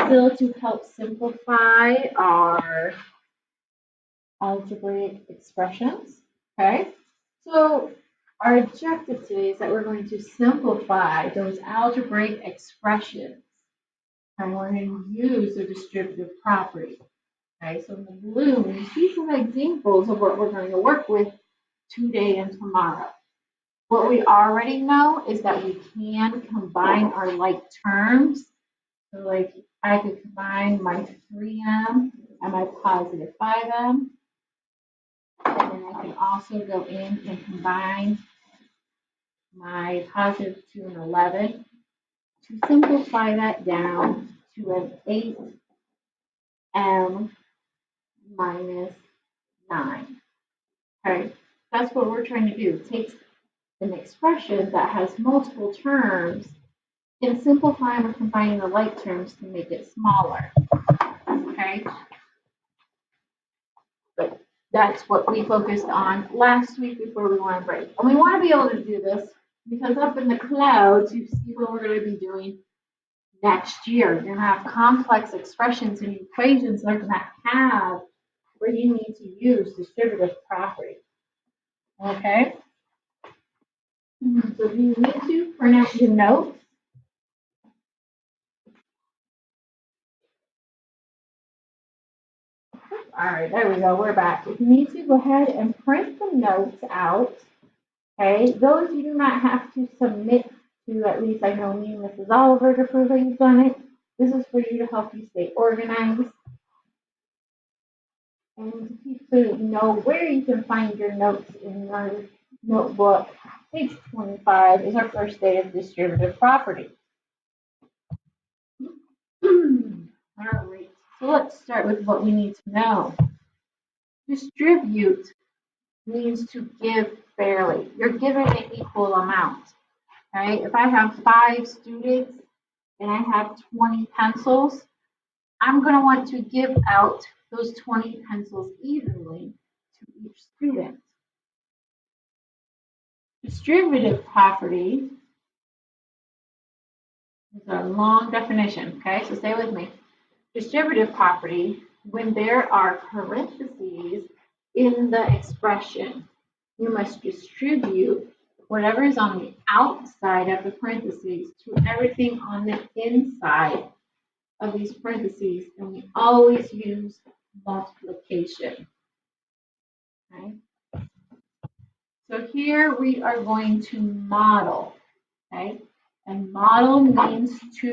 still to help simplify our algebraic expressions. Okay, so our objective today is that we're going to simplify those algebraic expressions, and we're going to use the distributive property. Okay, so in the blue, you see some examples of what we're going to work with today and tomorrow. What we already know is that we can combine our like terms. So like I could combine my 3m and my positive 5m. And then I can also go in and combine my positive 2 and 11 to simplify that down to an 8m minus 9. Okay, that's what we're trying to do. Take an expression that has multiple terms and simplify them or combining the like terms to make it smaller. Okay, but that's what we focused on last week before we went on break. And we want to be able to do this because up in the clouds, you see what we're going to be doing next year. You're going to have complex expressions and equations that are going to have where you need to use distributive property. Okay? So if you need to print out your notes. All right, there we go. We're back. If you need to, go ahead and print the notes out. Okay, those you do not have to submit to, at least I know me and Mrs. Oliver to prove that you've done it. This is for you to help you stay organized and to keep so you know where you can find your notes in your notebook. Page 25 is our first day of distributive property. All right, so let's start with what we need to know. Distribute means to give fairly. You're giving an equal amount. Right? If I have 5 students and I have 20 pencils, I'm going to want to give out those 20 pencils evenly to each student. Distributive property is a long definition, okay? So stay with me. Distributive property, when there are parentheses in the expression, you must distribute whatever is on the outside of the parentheses to everything on the inside of these parentheses, and we always use multiplication. Okay? So here we are going to model, okay? And model means to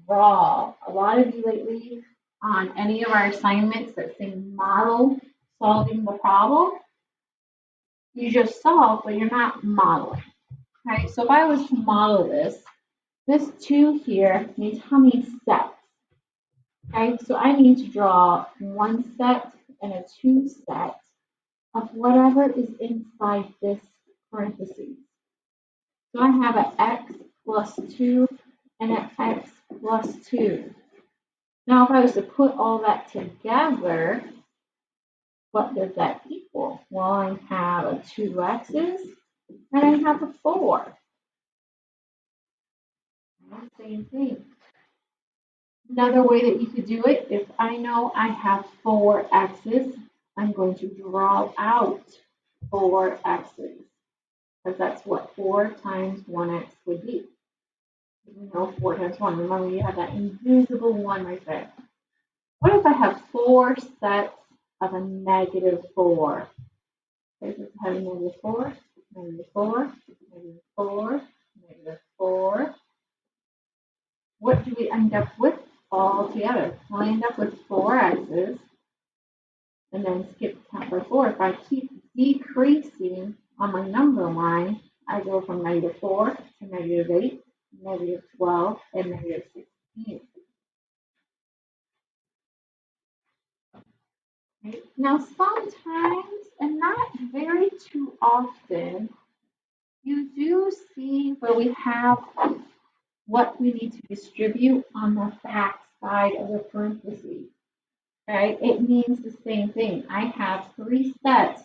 draw. A lot of you lately on any of our assignments that say model solving the problem, you just solve, but you're not modeling. Okay, so if I was to model this 2 here means how many sets? Okay, so I need to draw 1 set and a 2 set of whatever is inside this parentheses. So I have an x plus 2 and an x plus 2. Now if I was to put all that together, what does that equal? Well, I have a 2 x's and I have a 4. Same thing. Another way that you could do it, if I know I have 4 x's, I'm going to draw out 4 x's, because that's what 4 times 1x would be. You know, 4 times 1. Remember, you have that invisible 1 right there. What if I have 4 sets of a negative 4? Okay, so I have negative 4, negative 4, negative 4, negative 4. What do we end up with all together? Well, I end up with 4 x's, and then skip count by 4. If I keep decreasing on my number line, I go from negative 4 to negative 8, negative 12, and negative 16. Okay. Now, sometimes, and not very too often, you do see where we have what we need to distribute on the back side of the parentheses. Okay, it means the same thing. I have 3 sets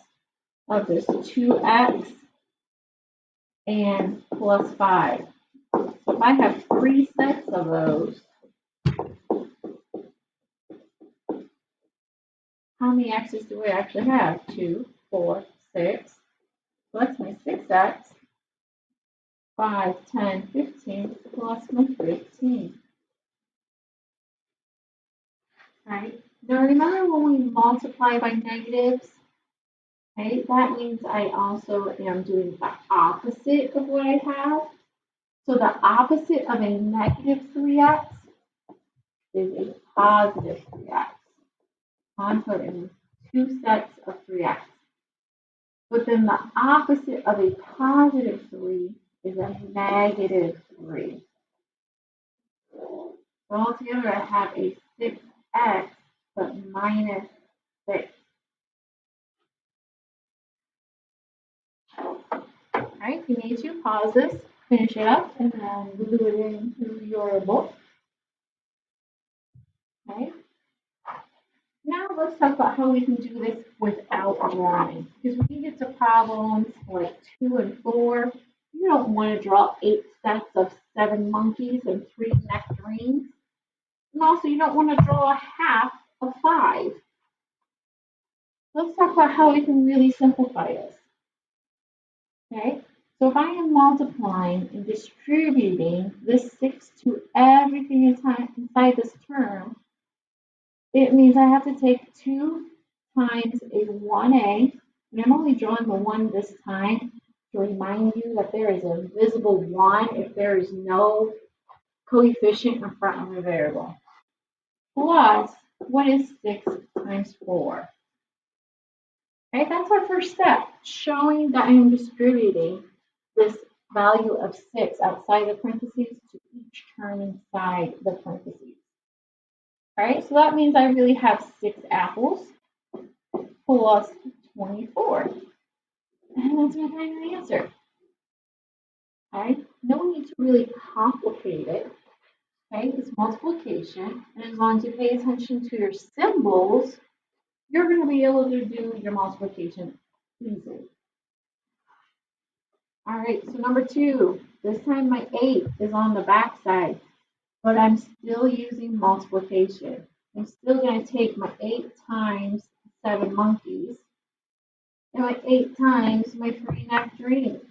of this 2x and plus 5. So if I have 3 sets of those, how many x's do I actually have? 2, 4, 6. So that's my 6x. 5, 10, 15 plus my 15. Right? Now remember when we multiply by negatives? Okay, that means I also am doing the opposite of what I have. So the opposite of a negative 3x is a positive 3x. I'm putting two sets of 3x. But then the opposite of a positive 3 is a negative 3. So altogether I have a 6x but minus 6. Alright, if you need to, pause this, finish it up, and then glue it into your book. Okay. Now let's talk about how we can do this without drawing. Because when you get to problems like 2 and 4, you don't want to draw 8 sets of 7 monkeys and 3 nectarines. And also you don't want to draw a half of 5. Let's talk about how we can really simplify this. Okay, so if I am multiplying and distributing this 6 to everything inside this term, it means I have to take 2 times a 1a, and I'm only drawing the 1 this time to remind you that there is a visible 1 if there is no coefficient in front of the variable. Plus, what is 6 times 4? Okay, that's our first step, showing that I'm distributing this value of 6 outside the parentheses to each term inside the parentheses. All right, so that means I really have 6 apples plus 24. And that's my final answer. All right, no need to really complicate it. Okay, it's multiplication, and as long as you pay attention to your symbols, you're going to be able to do your multiplication easily. All right, so number 2, this time my 8 is on the back side, but I'm still using multiplication. I'm still going to take my 8 times 7 monkeys and my 8 times my 3 nectarines.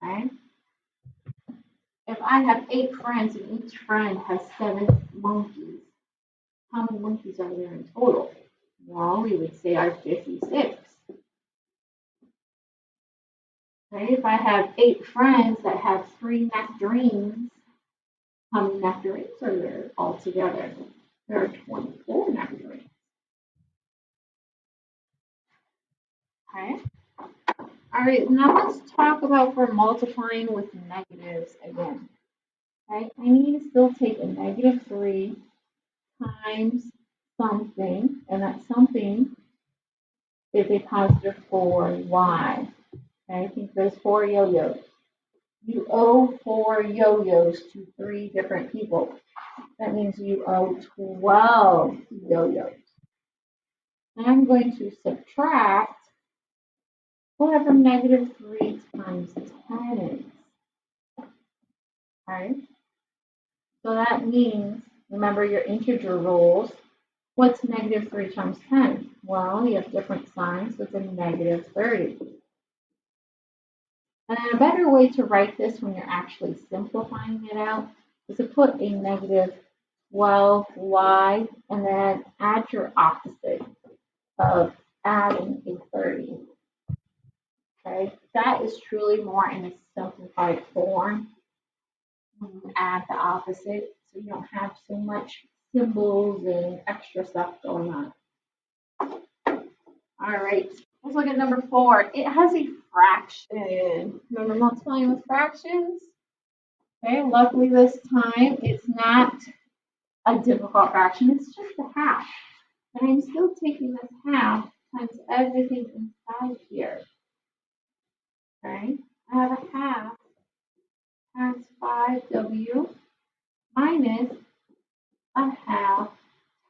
Okay? If I have 8 friends and each friend has 7 monkeys, how many monkeys are there in total? Well, we would say are 56. Okay? If I have 8 friends that have 3 nectarines, how many nectarines are there altogether? There are 24 nectarines. Okay? All right, now let's talk about for multiplying with negatives again. Okay, I need to still take a negative 3 times something, and that something is a positive 4y. Okay, think there's 4 yo-yos. You owe 4 yo-yos to 3 different people. That means you owe 12 yo-yos. And I'm going to subtract whatever negative 3 times 10 is. Right? So that means, remember your integer rules. What's negative 3 times 10? Well, you have different signs, so it's a negative 30. And a better way to write this when you're actually simplifying it out is to put a negative 12y and then add your opposite of adding a 30. Okay, that is truly more in a simplified form. When you add the opposite, so you don't have so much symbols and extra stuff going on. All right, let's look at number 4. It has a fraction. Remember multiplying with fractions? Okay, luckily this time it's not a difficult fraction, it's just a half. And I'm still taking this half times everything inside here. Okay, I have a half times 5w minus a half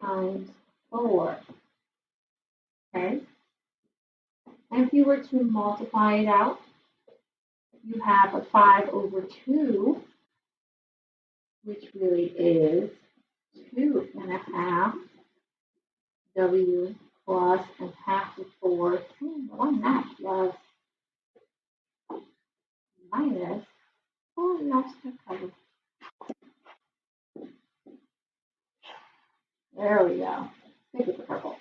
times 4. Okay, and if you were to multiply it out, you have a 5 over 2, which really is 2.5 W plus and half of 4. One that plus minus. Oh, no, still covered. There we go. Pick up the purple.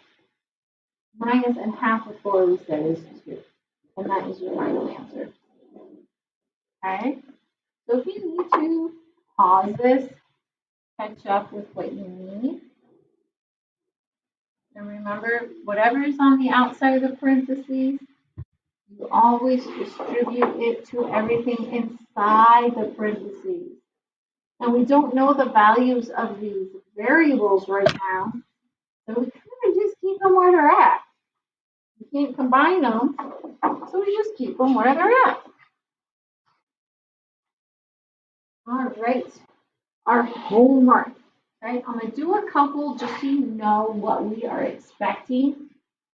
Minus and half of 4 we said is 2. And that is your final answer. Okay? So if you need to pause this, catch up with what you need. And remember, whatever is on the outside of the parentheses, you always distribute it to everything inside the parentheses. And we don't know the values of these variables right now, so we kind of just keep them where they're at. We can't combine them, so we just keep them where they're at. All right, our homework. Right, I'm going to do a couple just so you know what we are expecting